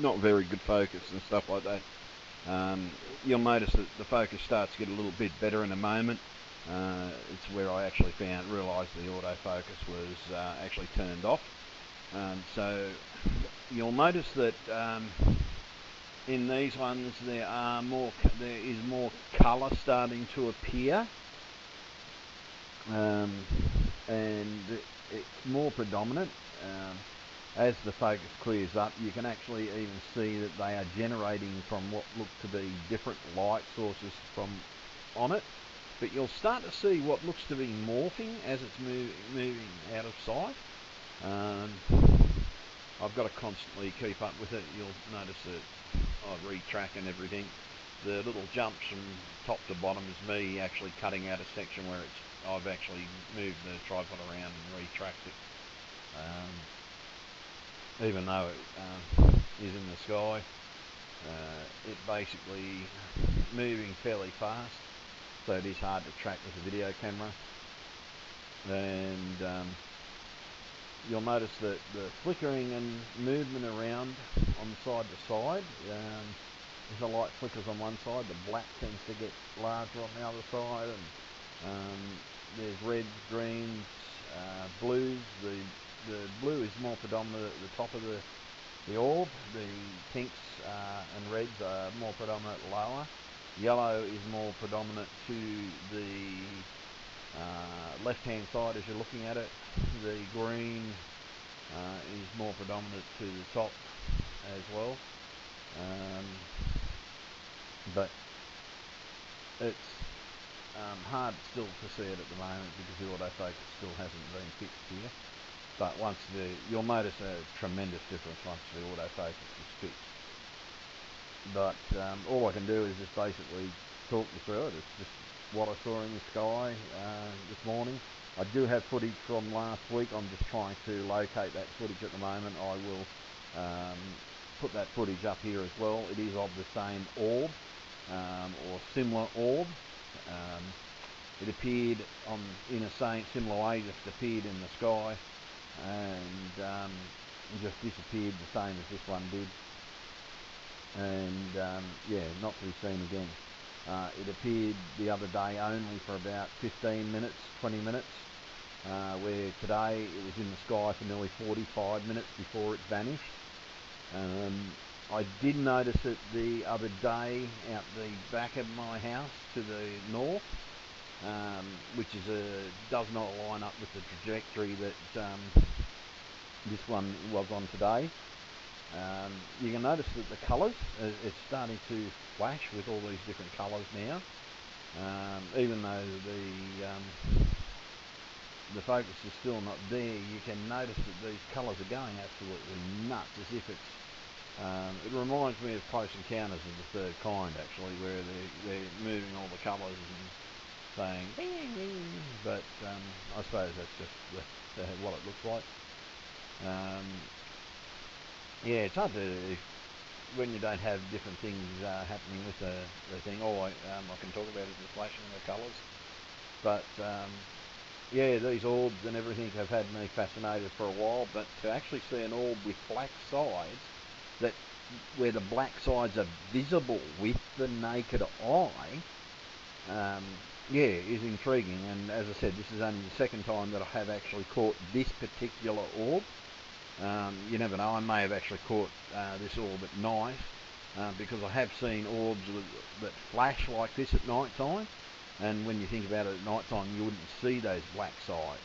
not very good focus and stuff like that. You'll notice that the focus starts to get a little bit better in a moment. It's where I actually realised the autofocus was actually turned off. So you'll notice that in these ones there is more colour starting to appear, and it's more predominant. As the focus clears up, you can actually even see that they are generating from what look to be different light sources from on it. But you'll start to see what looks to be morphing as it's moving out of sight. I've got to constantly keep up with it. You'll notice that I retrack and everything. The little jumps from top to bottom is me actually cutting out a section where I've actually moved the tripod around and retracked it. Even though it is in the sky, it basically moving fairly fast, so it is hard to track with a video camera. And you'll notice that the flickering and movement around on side to side. If the light flickers on one side, the black tends to get larger on the other side, and there's reds, greens, blues. The blue is more predominant at the top of the orb. The pinks and reds are more predominant lower. Yellow is more predominant to the left-hand side as you're looking at it. The green is more predominant to the top as well. But it's hard still to see it at the moment because the autofocus still hasn't been fixed here. But you'll notice a tremendous difference once the autofocus is fixed. But all I can do is just basically talk you through it. It's just what I saw in the sky this morning. I do have footage from last week. I'm just trying to locate that footage at the moment. I will put that footage up here as well. It is of the same orb or similar orb. It appeared in a similar way, just appeared in the sky, and just disappeared the same as this one did. And yeah, not to be seen again. It appeared the other day only for about 15 minutes, 20 minutes, where today it was in the sky for nearly 45 minutes before it vanished. I did notice it the other day out the back of my house to the north, which does not line up with the trajectory that this one was on today. You can notice that the colours, it's starting to flash with all these different colours now. Even though the focus is still not there, you can notice that these colours are going absolutely nuts, as if it's it reminds me of Close Encounters of the Third Kind, actually, where they're moving all the colours and saying bing, bing, but I suppose that's just what it looks like. Yeah, it's hard to, when you don't have different things happening with the thing. All I can talk about is the flashing of the colours. But yeah, these orbs and everything have had me fascinated for a while, but to actually see an orb with black sides, where the black sides are visible with the naked eye, yeah, is intriguing. And as I said, this is only the second time that I have actually caught this particular orb. You never know, I may have actually caught this orb at night, because I have seen orbs that flash like this at night time, and when you think about it at night time, you wouldn't see those black sides.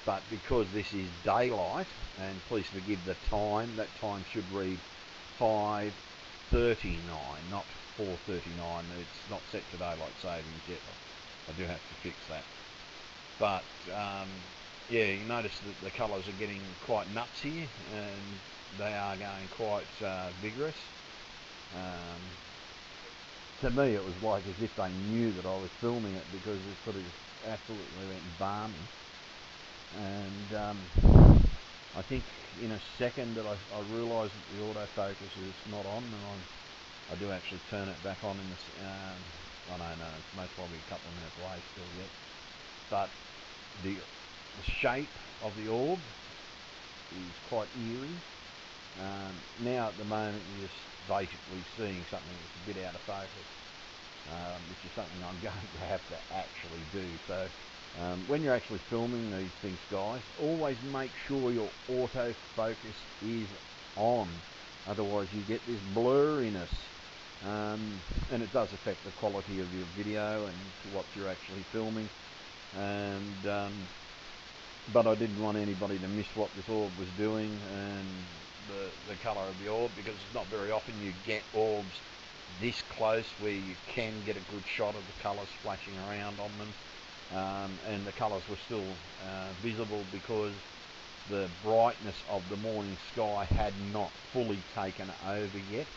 But because this is daylight, and please forgive the time, that time should read 5:39, not 4:39. It's not set to daylight savings yet. I do have to fix that. But yeah, you notice that the colours are getting quite nuts here, and they are going quite vigorous. To me, it was like as if they knew that I was filming it, because it sort of absolutely went balmy. And I think in a second that I realised that the autofocus is not on, and I do actually turn it back on in this. I don't know, it's most probably a couple of minutes away still yet. But the shape of the orb is quite eerie. Now at the moment you're just basically seeing something that's a bit out of focus, which is something I'm going to have to actually do. So when you're actually filming these things, guys, always make sure your autofocus is on. Otherwise you get this blurriness, and it does affect the quality of your video and what you're actually filming. And but I didn't want anybody to miss what this orb was doing and the colour of the orb, because it's not very often you get orbs this close where you can get a good shot of the colours splashing around on them, and the colours were still visible because the brightness of the morning sky had not fully taken over yet.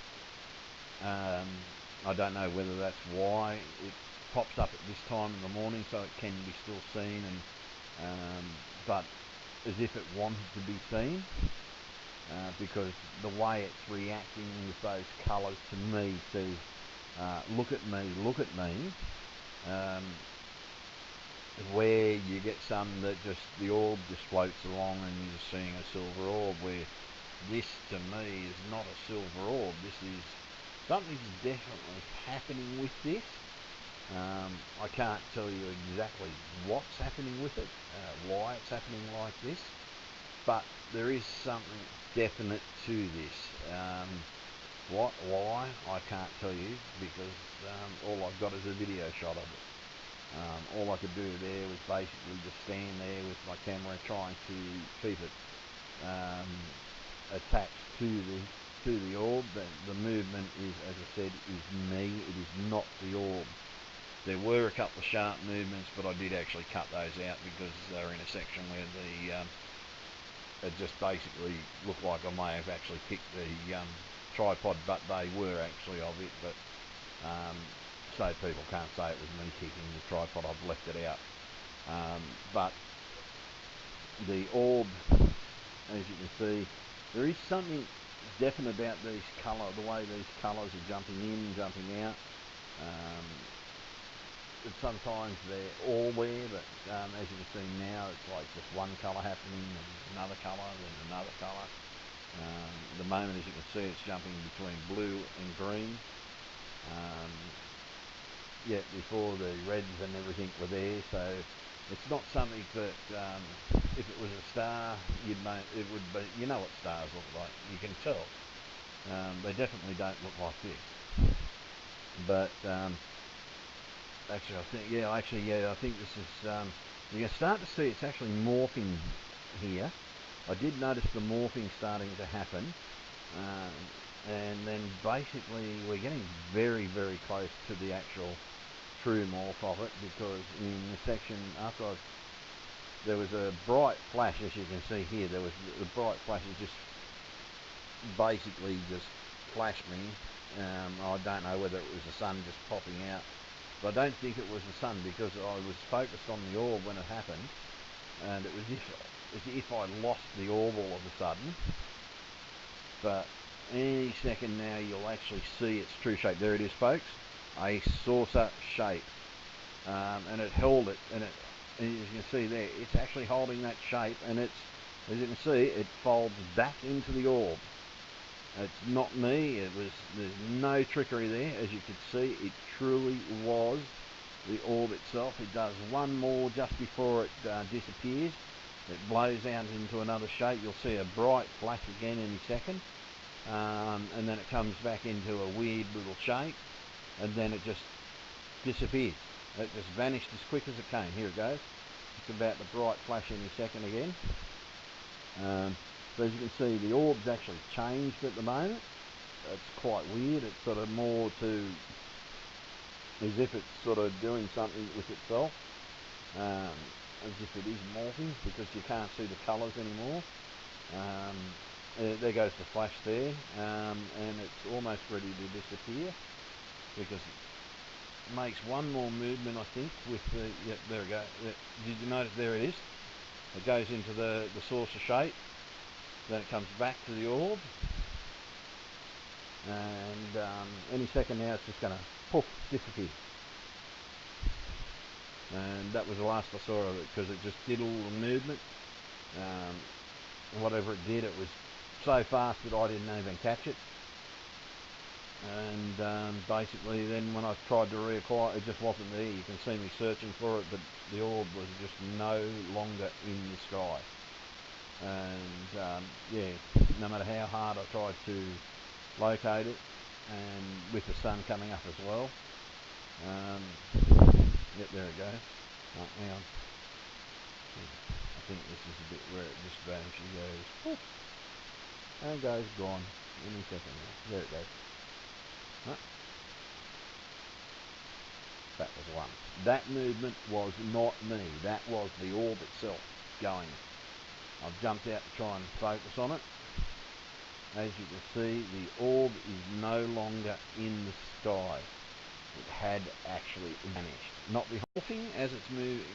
I don't know whether that's why it pops up at this time in the morning, so it can be still seen, and but as if it wanted to be seen, because the way it's reacting with those colours to me says, look at me, look at me. Where you get some that just, the orb just floats along and you're just seeing a silver orb, where this to me is not a silver orb. This is, something's definitely happening with this. I can't tell you exactly what's happening with it, why it's happening like this, but there is something definite to this. What, why, I can't tell you, because all I've got is a video shot of it. All I could do there was basically just stand there with my camera trying to keep it attached to the orb. The movement is, as I said, is me. It is not the orb. There were a couple of sharp movements, but I did actually cut those out because they're in a section where it just basically looked like I may have actually picked the tripod, but they were actually of it. But so people can't say it was me kicking the tripod, I've left it out. But the orb, as you can see, there is something definite about these colour, the way these colours are jumping in, jumping out. Sometimes they're all there, but as you can see now, it's like just one colour happening, and another colour, then another colour. At the moment, as you can see, it's jumping between blue and green. Yet before, the reds and everything were there, so it's not something that if it was a star, you'd know it would be. You know what stars look like, you can tell. They definitely don't look like this. But actually, I think this is. You can start to see it's actually morphing here. I did notice the morphing starting to happen, and then basically we're getting very, very close to the actual true morph of it, because in the section after there was a bright flash, as you can see here. There was the bright flash, it just basically just flashed me. I don't know whether it was the sun just popping out, but I don't think it was the sun, because I was focused on the orb when it happened, and it was as if I lost the orb all of a sudden. But any second now you'll actually see its true shape. There it is, folks, a saucer shape, and it held it, and as you can see there, it's actually holding that shape, and it's, as you can see, it folds back into the orb. It's not me. There's no trickery there. As you can see, it truly was the orb itself. It does one more just before it disappears. It blows out into another shape. You'll see a bright flash again any second, and then it comes back into a weird little shape, and then it just disappears. It just vanished as quick as it came. Here it goes. It's about the bright flash any second again. So as you can see, the orb's actually changed at the moment. It's quite weird. It's sort of more to, as if it's sort of doing something with itself, as if it is morphing, because you can't see the colours anymore. There goes the flash there, and it's almost ready to disappear, because it makes one more movement, I think, with the, yep, there we go. Did you notice, there it is. It goes into the saucer shape, then it comes back to the orb, and any second now it's just going to poof, disappear. And that was the last I saw of it, because it just did all the movement. Whatever it did, it was so fast that I didn't even catch it. And basically then when I tried to reacquire, it just wasn't there. You can see me searching for it, but the orb was just no longer in the sky. And yeah, no matter how hard I tried to locate it, and with the sun coming up as well. Yep, there it goes. Oh, hang on. I think this is a bit where it just vanishes, goes, and goes, gone. Any second now. There it goes. Huh? That was one. That movement was not me. That was the orb itself going. I've jumped out to try and focus on it. As you can see, the orb is no longer in the sky. It had actually vanished. Not the whole thing as it's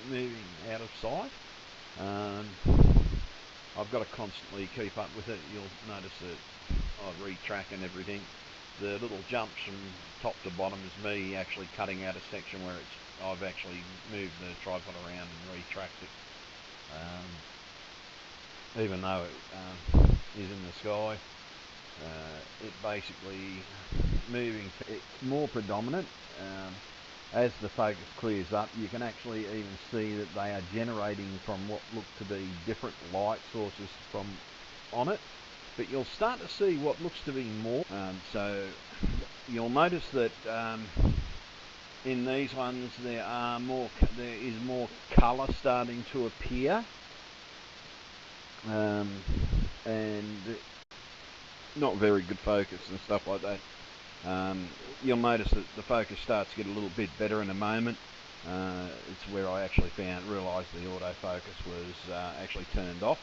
moving out of sight. I've got to constantly keep up with it. You'll notice that I retrack and everything. The little jumps from top to bottom is me actually cutting out a section where I've actually moved the tripod around and retracked it. Even though it is in the sky, it basically moving. It's more predominant. As the focus clears up, you can actually even see that they are generating from what look to be different light sources from on it. But you'll start to see what looks to be more. So you'll notice that in these ones there is more colour starting to appear, and not very good focus and stuff like that. You'll notice that the focus starts to get a little bit better in a moment. It's where I actually realised the autofocus was actually turned off.